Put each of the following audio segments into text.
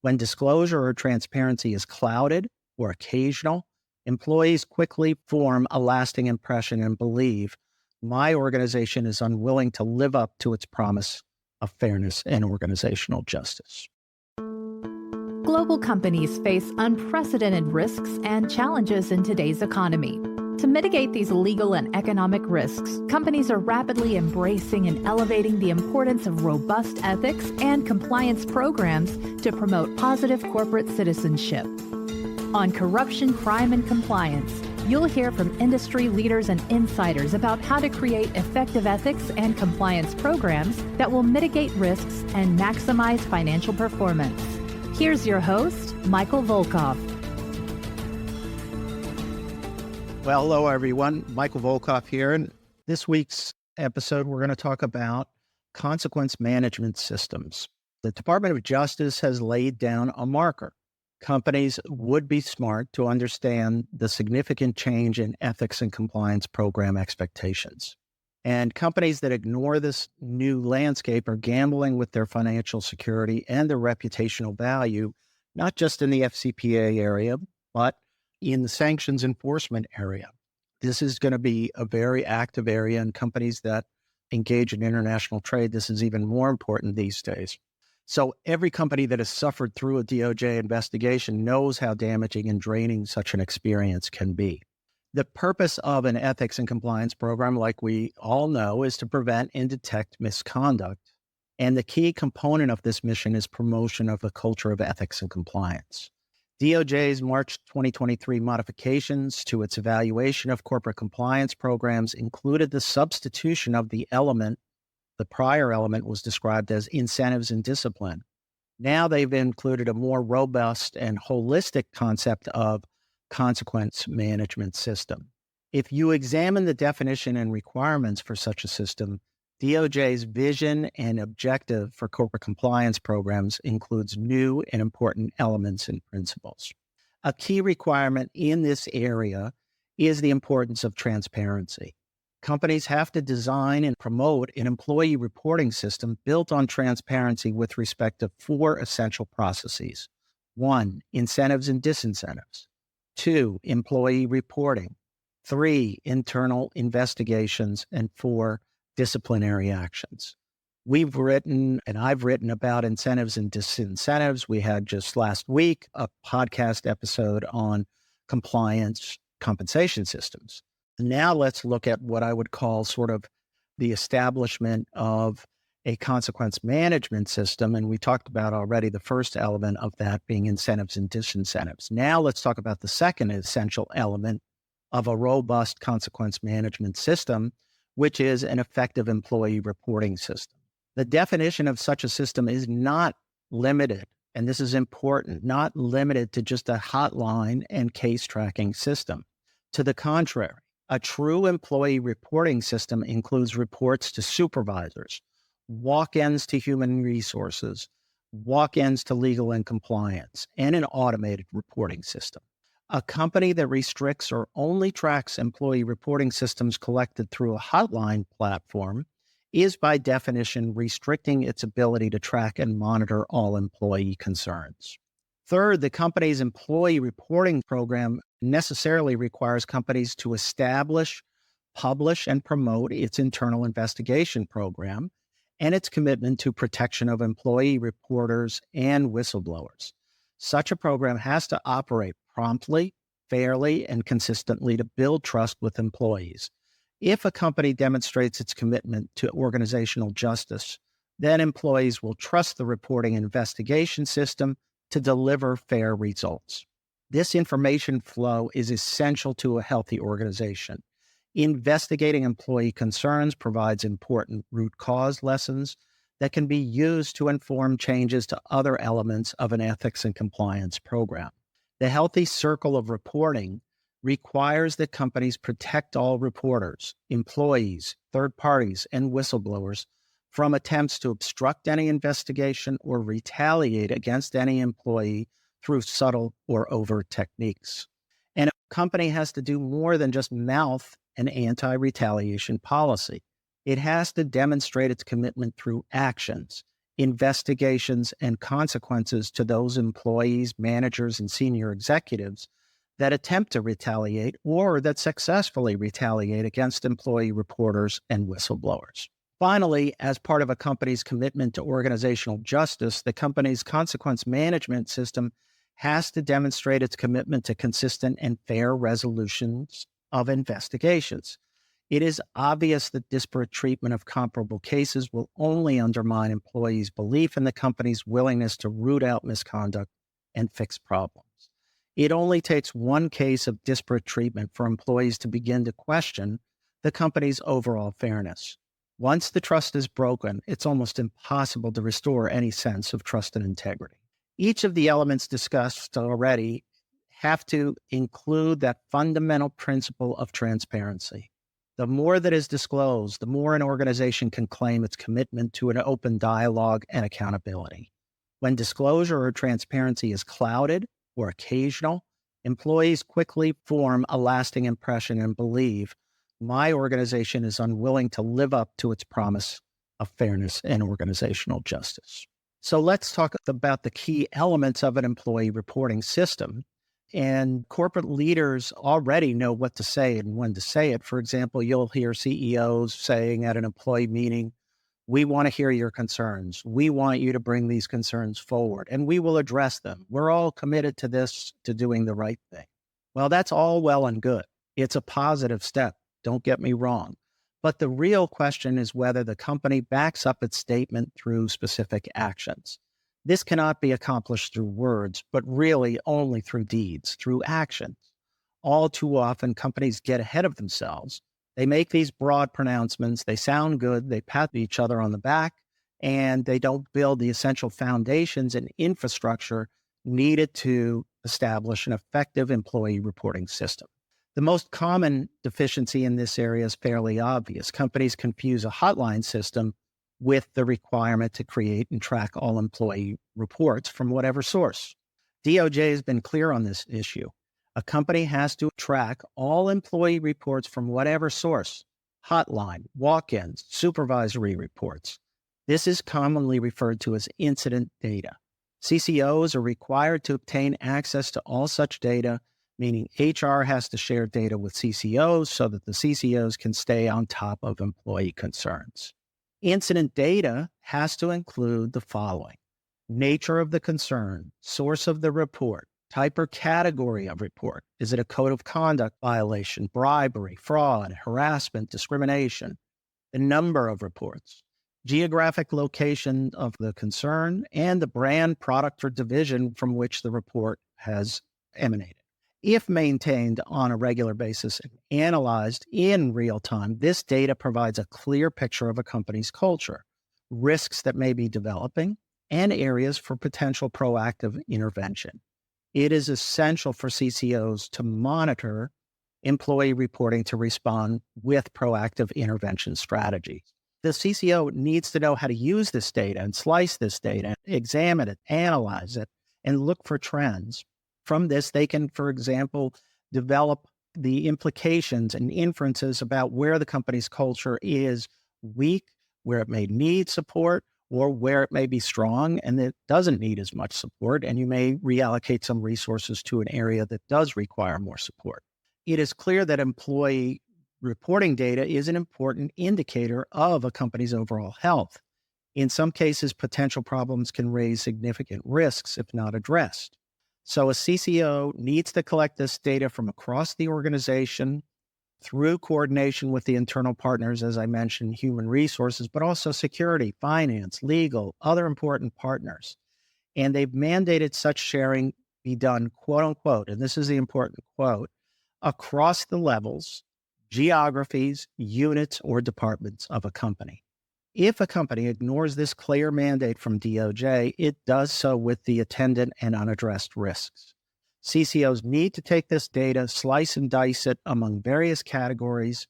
When disclosure or transparency is clouded or occasional, employees quickly form a lasting impression and believe my organization is unwilling to live up to its promise of fairness and organizational justice. Global companies face unprecedented risks and challenges in today's economy. To mitigate these legal and economic risks, companies are rapidly embracing and elevating the importance of robust ethics and compliance programs to promote positive corporate citizenship. On Corruption, Crime, and Compliance, you'll hear from industry leaders and insiders about how to create effective ethics and compliance programs that will mitigate risks and maximize financial performance. Here's your host, Michael Volkov. Well, hello, everyone. Michael Volkov here. And this week's episode, we're going to talk about consequence management systems. The Department of Justice has laid down a marker. Companies would be smart to understand the significant change in ethics and compliance program expectations. And companies that ignore this new landscape are gambling with their financial security and their reputational value, not just in the FCPA area, but in the sanctions enforcement area. This is going to be a very active area, and companies that engage in international trade, this is even more important these days. So every company that has suffered through a DOJ investigation knows how damaging and draining such an experience can be. The purpose of an ethics and compliance program, like we all know, is to prevent and detect misconduct. And the key component of this mission is promotion of a culture of ethics and compliance. DOJ's March 2023 modifications to its evaluation of corporate compliance programs included the substitution of the element. The prior element was described as incentives and discipline. Now they've included a more robust and holistic concept of consequence management system. If you examine the definition and requirements for such a system, DOJ's vision and objective for corporate compliance programs includes new and important elements and principles. A key requirement in this area is the importance of transparency. Companies have to design and promote an employee reporting system built on transparency with respect to 4 essential processes. 1, incentives and disincentives. 2, employee reporting. 3, internal investigations. And 4, disciplinary actions. We've written, and I've written about incentives and disincentives. We had just last week a podcast episode on compliance compensation systems. Now let's look at what I would call sort of the establishment of a consequence management system. And we talked about already the first element of that being incentives and disincentives. Now let's talk about the second essential element of a robust consequence management system, which is an effective employee reporting system. The definition of such a system is not limited, and this is important, not limited to just a hotline and case tracking system. To the contrary, a true employee reporting system includes reports to supervisors, walk-ins to human resources, walk-ins to legal and compliance, and an automated reporting system. A company that restricts or only tracks employee reporting systems collected through a hotline platform is by definition restricting its ability to track and monitor all employee concerns. Third, the company's employee reporting program necessarily requires companies to establish, publish, and promote its internal investigation program and its commitment to protection of employee reporters and whistleblowers. Such a program has to operate promptly, fairly, and consistently to build trust with employees. If a company demonstrates its commitment to organizational justice, then employees will trust the reporting and investigation system to deliver fair results. This information flow is essential to a healthy organization. Investigating employee concerns provides important root cause lessons that can be used to inform changes to other elements of an ethics and compliance program. The healthy circle of reporting requires that companies protect all reporters, employees, third parties, and whistleblowers from attempts to obstruct any investigation or retaliate against any employee through subtle or overt techniques. And a company has to do more than just mouth an anti-retaliation policy. It has to demonstrate its commitment through actions, investigations, and consequences to those employees, managers, and senior executives that attempt to retaliate or that successfully retaliate against employee reporters and whistleblowers. Finally, as part of a company's commitment to organizational justice, the company's consequence management system has to demonstrate its commitment to consistent and fair resolutions of investigations. It is obvious that disparate treatment of comparable cases will only undermine employees' belief in the company's willingness to root out misconduct and fix problems. It only takes one case of disparate treatment for employees to begin to question the company's overall fairness. Once the trust is broken, it's almost impossible to restore any sense of trust and integrity. Each of the elements discussed already have to include that fundamental principle of transparency. The more that is disclosed, the more an organization can claim its commitment to an open dialogue and accountability. When disclosure or transparency is clouded or occasional, employees quickly form a lasting impression and believe my organization is unwilling to live up to its promise of fairness and organizational justice. So let's talk about the key elements of an employee reporting system. And corporate leaders already know what to say and when to say it. For example, you'll hear CEOs saying at an employee meeting, we want to hear your concerns. We want you to bring these concerns forward, and we will address them. We're all committed to this, to doing the right thing. Well, that's all well and good. It's a positive step. Don't get me wrong. But the real question is whether the company backs up its statement through specific actions. This cannot be accomplished through words, but really only through deeds, through actions. All too often, companies get ahead of themselves. They make these broad pronouncements. They sound good. They pat each other on the back, and they don't build the essential foundations and infrastructure needed to establish an effective employee reporting system. The most common deficiency in this area is fairly obvious. Companies confuse a hotline system with the requirement to create and track all employee reports from whatever source. DOJ has been clear on this issue. A company has to track all employee reports from whatever source: hotline, walk-ins, supervisory reports. This is commonly referred to as incident data. CCOs are required to obtain access to all such data, meaning HR has to share data with CCOs so that the CCOs can stay on top of employee concerns. Incident data has to include the following: nature of the concern, source of the report, type or category of report. Is it a code of conduct violation, bribery, fraud, harassment, discrimination? The number of reports, geographic location of the concern, and the brand, product, or division from which the report has emanated. If maintained on a regular basis and analyzed in real time, this data provides a clear picture of a company's culture, risks that may be developing, and areas for potential proactive intervention. It is essential for CCOs to monitor employee reporting to respond with proactive intervention strategies. The CCO needs to know how to use this data and slice this data, examine it, analyze it, and look for trends. From this, they can, for example, develop the implications and inferences about where the company's culture is weak, where it may need support, or where it may be strong and it doesn't need as much support, and you may reallocate some resources to an area that does require more support. It is clear that employee reporting data is an important indicator of a company's overall health. In some cases, potential problems can raise significant risks if not addressed. So a CCO needs to collect this data from across the organization through coordination with the internal partners, as I mentioned, human resources, but also security, finance, legal, other important partners. And they've mandated such sharing be done, quote unquote, and this is the important quote, across the levels, geographies, units, or departments of a company. If a company ignores this clear mandate from DOJ, it does so with the attendant and unaddressed risks. CCOs need to take this data, slice and dice it among various categories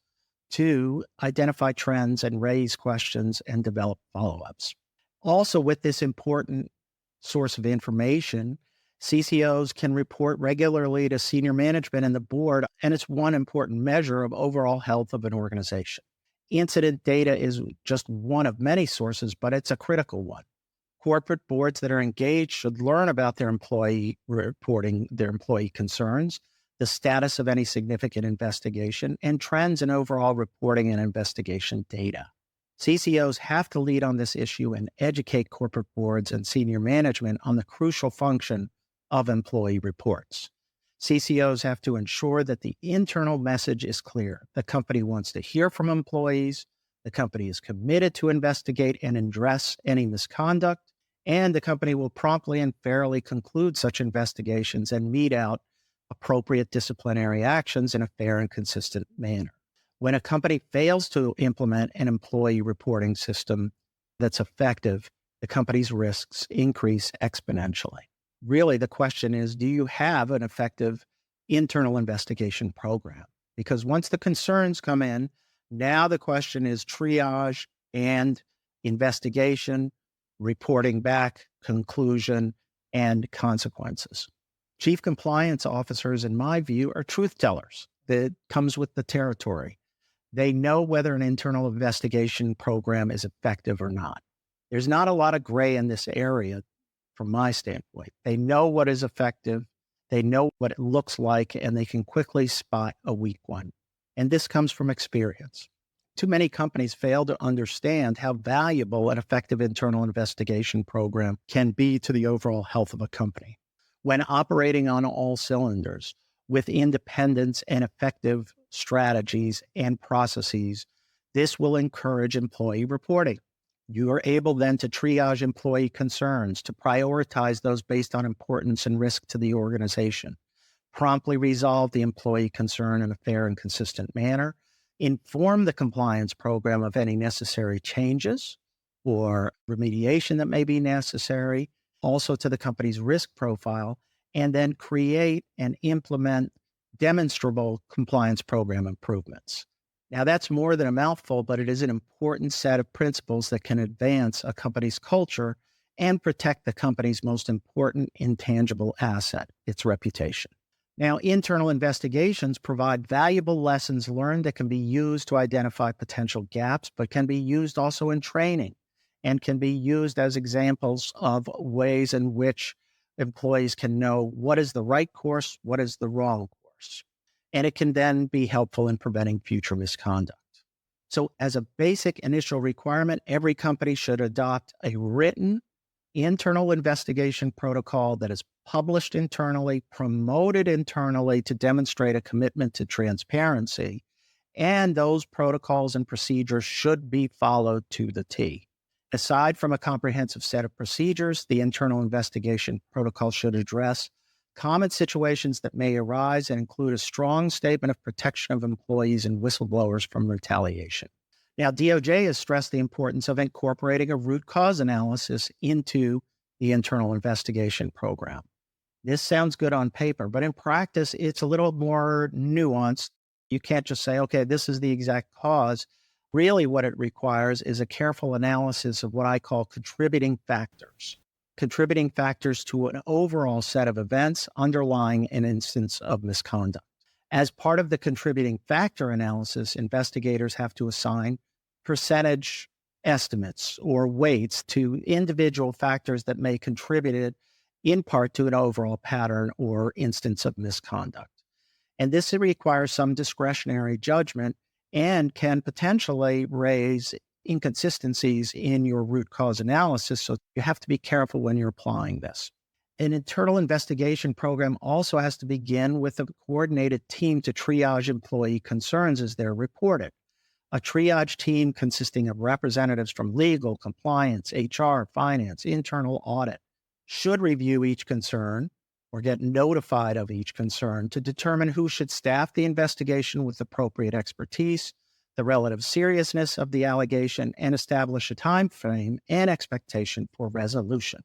to identify trends and raise questions and develop follow-ups. Also, with this important source of information, CCOs can report regularly to senior management and the board, and it's one important measure of overall health of an organization. Incident data is just one of many sources, but it's a critical one. Corporate boards that are engaged should learn about their employee reporting, their employee concerns, the status of any significant investigation, and trends in overall reporting and investigation data. CCOs have to lead on this issue and educate corporate boards and senior management on the crucial function of employee reports. CCOs have to ensure that the internal message is clear. The company wants to hear from employees, the company is committed to investigate and address any misconduct, and the company will promptly and fairly conclude such investigations and mete out appropriate disciplinary actions in a fair and consistent manner. When a company fails to implement an employee reporting system that's effective, the company's risks increase exponentially. Really, the question is, do you have an effective internal investigation program? Because once the concerns come in, now the question is triage and investigation, reporting back, conclusion, and consequences. Chief compliance officers, in my view, are truth tellers. That comes with the territory. They know whether an internal investigation program is effective or not. There's not a lot of gray in this area from my standpoint. They know what is effective, they know what it looks like, and they can quickly spot a weak one. And this comes from experience. Too many companies fail to understand how valuable an effective internal investigation program can be to the overall health of a company. When operating on all cylinders with independence and effective strategies and processes, this will encourage employee reporting. You are able then to triage employee concerns, to prioritize those based on importance and risk to the organization, promptly resolve the employee concern in a fair and consistent manner, inform the compliance program of any necessary changes or remediation that may be necessary, also to the company's risk profile, and then create and implement demonstrable compliance program improvements. Now, that's more than a mouthful, but it is an important set of principles that can advance a company's culture and protect the company's most important intangible asset, its reputation. Now, internal investigations provide valuable lessons learned that can be used to identify potential gaps, but can be used also in training and can be used as examples of ways in which employees can know what is the right course, what is the wrong course. And it can then be helpful in preventing future misconduct. So as a basic initial requirement, every company should adopt a written internal investigation protocol that is published internally, promoted internally to demonstrate a commitment to transparency. And those protocols and procedures should be followed to the T. Aside from a comprehensive set of procedures, the internal investigation protocol should address common situations that may arise and include a strong statement of protection of employees and whistleblowers from retaliation. Now, DOJ has stressed the importance of incorporating a root cause analysis into the internal investigation program. This sounds good on paper, but in practice, it's a little more nuanced. You can't just say, okay, this is the exact cause. Really, what it requires is a careful analysis of what I call contributing factors to an overall set of events underlying an instance of misconduct. As part of the contributing factor analysis, investigators have to assign percentage estimates or weights to individual factors that may contribute in part to an overall pattern or instance of misconduct. And this requires some discretionary judgment and can potentially raise inconsistencies in your root cause analysis. So you have to be careful when you're applying this. An internal investigation program also has to begin with a coordinated team to triage employee concerns as they're reported. A triage team consisting of representatives from legal, compliance, HR, finance, internal audit should review each concern or get notified of each concern to determine who should staff the investigation with appropriate expertise, the relative seriousness of the allegation, and establish a time frame and expectation for resolution.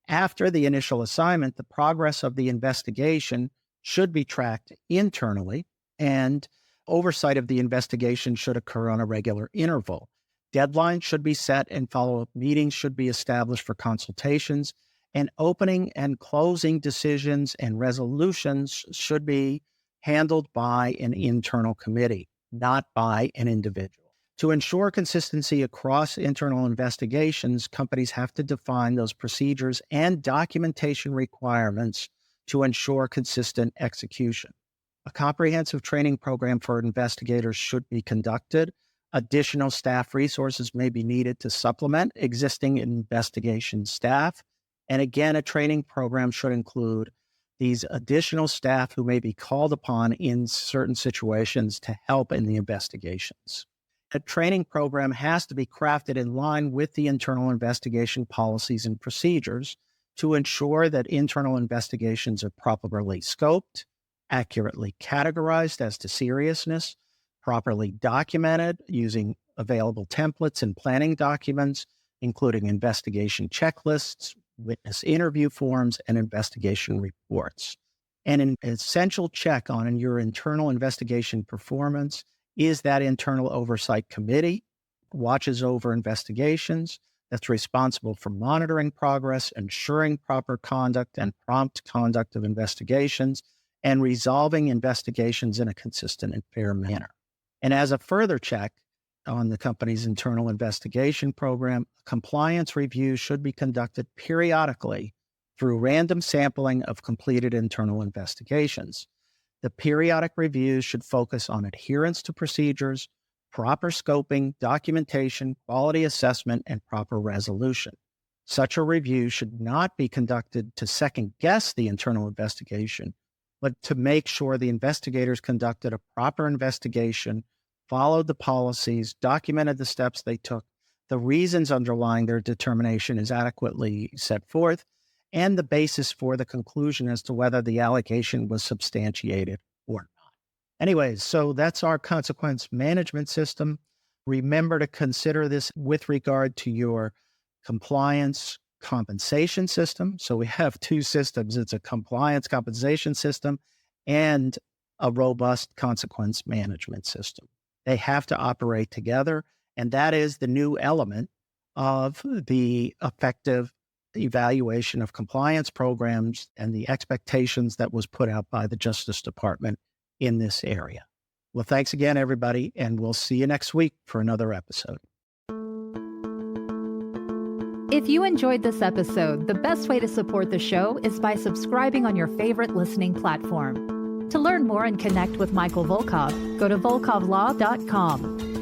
After the initial assignment, the progress of the investigation should be tracked internally, and oversight of the investigation should occur on a regular interval. Deadlines should be set and follow-up meetings should be established for consultations, and opening and closing decisions and resolutions should be handled by an internal committee, not by an individual. To ensure consistency across internal investigations, companies have to define those procedures and documentation requirements to ensure consistent execution. A comprehensive training program for investigators should be conducted. Additional staff resources may be needed to supplement existing investigation staff. And again, a training program should include these additional staff who may be called upon in certain situations to help in the investigations. A training program has to be crafted in line with the internal investigation policies and procedures to ensure that internal investigations are properly scoped, accurately categorized as to seriousness, properly documented using available templates and planning documents, including investigation checklists, witness interview forms, and investigation reports. And an essential check on your internal investigation performance is that internal oversight committee watches over investigations that's responsible for monitoring progress, ensuring proper conduct and prompt conduct of investigations, and resolving investigations in a consistent and fair manner. And as a further check on the company's internal investigation program, a compliance review should be conducted periodically through random sampling of completed internal investigations. The periodic reviews should focus on adherence to procedures, proper scoping, documentation, quality assessment, and proper resolution. Such a review should not be conducted to second-guess the internal investigation, but to make sure the investigators conducted a proper investigation, followed the policies, documented the steps they took, the reasons underlying their determination is adequately set forth, and the basis for the conclusion as to whether the allegation was substantiated or not. Anyways, so that's our consequence management system. Remember to consider this with regard to your compliance compensation system. So we have two systems. It's a compliance compensation system and a robust consequence management system. They have to operate together, and that is the new element of the effective evaluation of compliance programs and the expectations that was put out by the Justice Department in this area. Well, thanks again, everybody, and we'll see you next week for another episode. If you enjoyed this episode, the best way to support the show is by subscribing on your favorite listening platform. To learn more and connect with Michael Volkov, go to volkovlaw.com.